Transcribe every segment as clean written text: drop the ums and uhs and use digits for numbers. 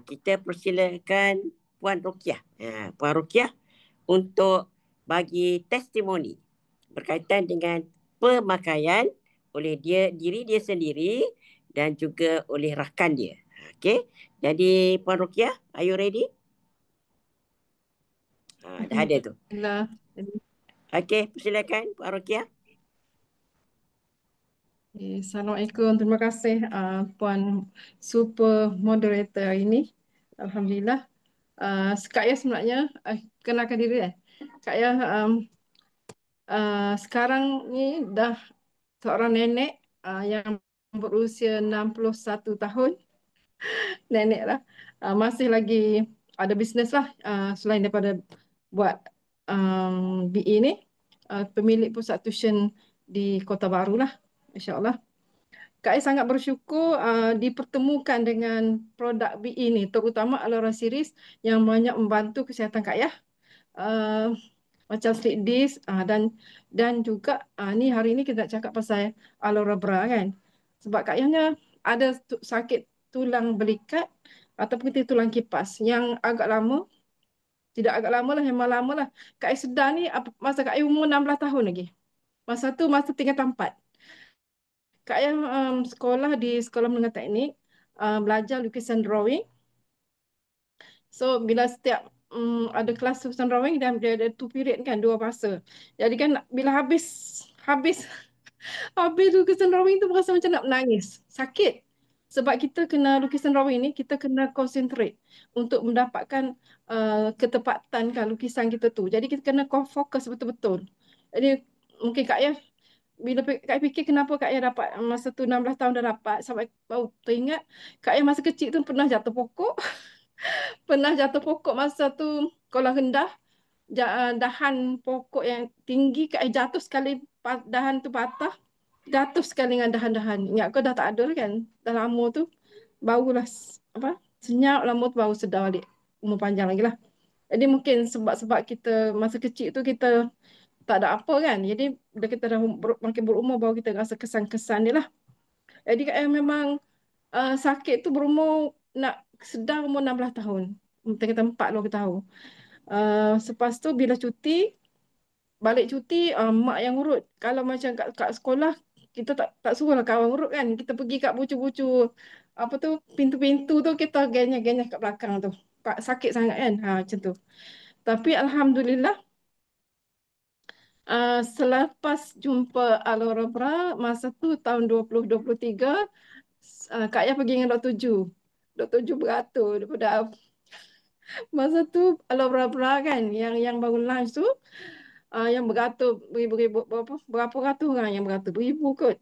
Kita persilakan Puan Rukiah. Puan Rukiah untuk bagi testimoni berkaitan dengan pemakaian oleh diri dia sendiri dan juga oleh rakan dia. Okey. Jadi Puan Rukiah, are you ready? Dah ada tu. Alhamdulillah. Okey, persilakan Puan Rukiah. Assalamualaikum. Terima kasih Puan Super Moderator hari ini. Alhamdulillah. Kak Yah sebenarnya kenalkan diri Kak Yah sekarang ni dah seorang nenek yang berusia 61 tahun. Nenek lah. Masih lagi ada bisnes lah selain daripada buat BE ni. Pemilik pusat tuition di Kota Baru lah. InsyaAllah. Kak Ai sangat bersyukur dipertemukan dengan produk BE ni, terutama Alora Series yang banyak membantu kesihatan Kak Yah. Macam sleep disc dan juga ni hari ni kita nak cakap pasal Alora Bra kan. Sebab Kak Yahnya ada sakit tulang belikat ataupun kita tulang kipas yang agak lama, tidak agak lama lah, memang lama lah. Kak Ai sedar ni masa Kak Ai umur 16 tahun lagi. Masa tu masa tingkatan 4. Kak Ayah sekolah di Sekolah Menengah Teknik, belajar lukisan drawing. So bila setiap ada kelas lukisan drawing dan dia ada 2 period kan, 2 fasa. Jadi kan bila habis habis lukisan drawing tu berasa macam nak menangis. Sakit. Sebab kita kena lukisan drawing ni, kita kena concentrate untuk mendapatkan ketepatan kan lukisan kita tu. Jadi kita kena fokus betul-betul. Jadi mungkin Kak Ayah bila Kak Ai fikir kenapa Kak Ai dapat masa tu 16 tahun dah dapat sampai baru teringat Kak Ai masa kecil tu pernah jatuh pokok pernah jatuh pokok masa tu sekolah rendah dahan pokok yang tinggi Kak Ai jatuh sekali dahan tu patah jatuh sekali dengan dahan-dahan ingat kau dah tak ada kan dah lama tu barulah apa senyap lama tu baru sedar balik umur panjang lagi lah jadi mungkin sebab kita masa kecil tu kita tak ada apa kan. Jadi bila kita dah makin berumur baru kita rasa kesan-kesan dia lah. Jadi memang sakit tu berumur nak sedar umur 16 tahun. Kita 4 lah kita tahu. Selepas tu bila cuti, balik cuti mak yang urut. Kalau macam kat sekolah kita tak suruh lah kawan urut kan. Kita pergi kat bucu-bucu apa tu pintu-pintu tu kita genyah-genyah kat belakang tu. Sakit sangat kan. Macam tu. Tapi Alhamdulillah selepas jumpa Alora Bra masa tu tahun 2023 Kak Yah pergi dengan Dr. Ju. Dr. Ju beratur daripada masa tu Alora Bra kan yang baru launch tu yang beratur beribu-ribu berapa ratus orang yang beratur beribu kot.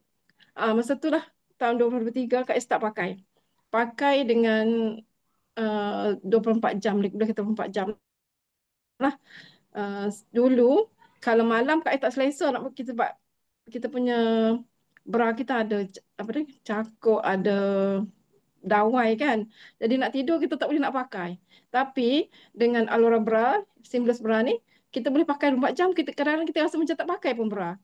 Masa tu lah tahun 2023 Kak Yah start pakai. Pakai dengan 24 jam, lebih 24 jam lah. Dulu kalau malam Kak Ai tak selesa nak kita sebab kita punya bra kita ada apa ni cakuk ada dawai kan. Jadi nak tidur kita tak boleh nak pakai. Tapi dengan Alora Bra, seamless bra ni kita boleh pakai 24 jam kita kadang-kadang kita rasa macam tak pakai pun bra.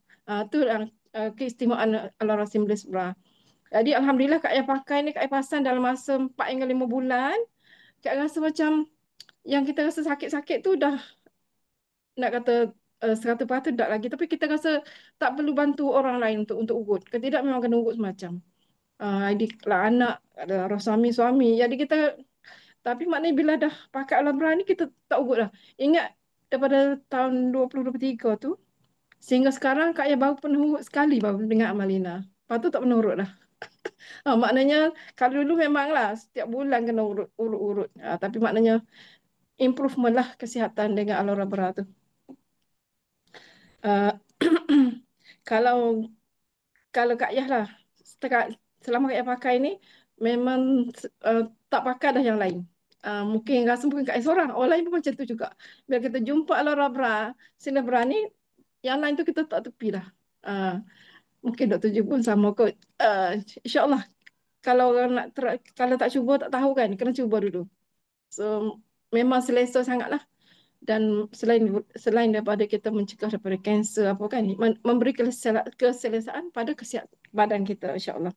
Tu yang keistimewaan Alora seamless bra. Jadi alhamdulillah Kak Ai pakai ni Kak Ai pasang dalam masa 4 hingga 5 bulan. Kak Ai rasa macam yang kita rasa sakit-sakit tu dah nak kata 100% tak lagi tapi kita rasa tak perlu bantu orang lain untuk urut. Kalau tidak memang kena urut semacam. Adik lah anak, ada arwah suami. Jadi kita tapi maknanya bila dah pakai alam berani kita tak urut lah. Ingat daripada tahun 2023 tu sehingga sekarang Kak Ayah baru pernah urut sekali baru dengan Amalina. Lepas tu tak pernah urut lah. Maknanya kalau dulu memanglah setiap bulan kena urut-urut. Tapi maknanya improvement lah kesihatan dengan Alora Bra tu. Uh, kalau kalau Kak Yah lah selama Kak Yah pakai ni memang uh, tak pakai dah yang lain. Mungkin rasa mungkin Kak Yah seorang, orang lain pun macam tu juga. Bila kita jumpa Alora Bra, Cinebra ni, yang lain tu kita tak tepi dah. Uh, Mungkin Dr. Ju pun sama kot. InsyaAllah kalau orang nak kalau tak cuba tak tahu kan, kena cuba dulu. So memang selesa sangatlah. Dan selain daripada kita mencegah daripada kanser apa kan memberi keselesaan pada kesihatan badan kita insya-Allah.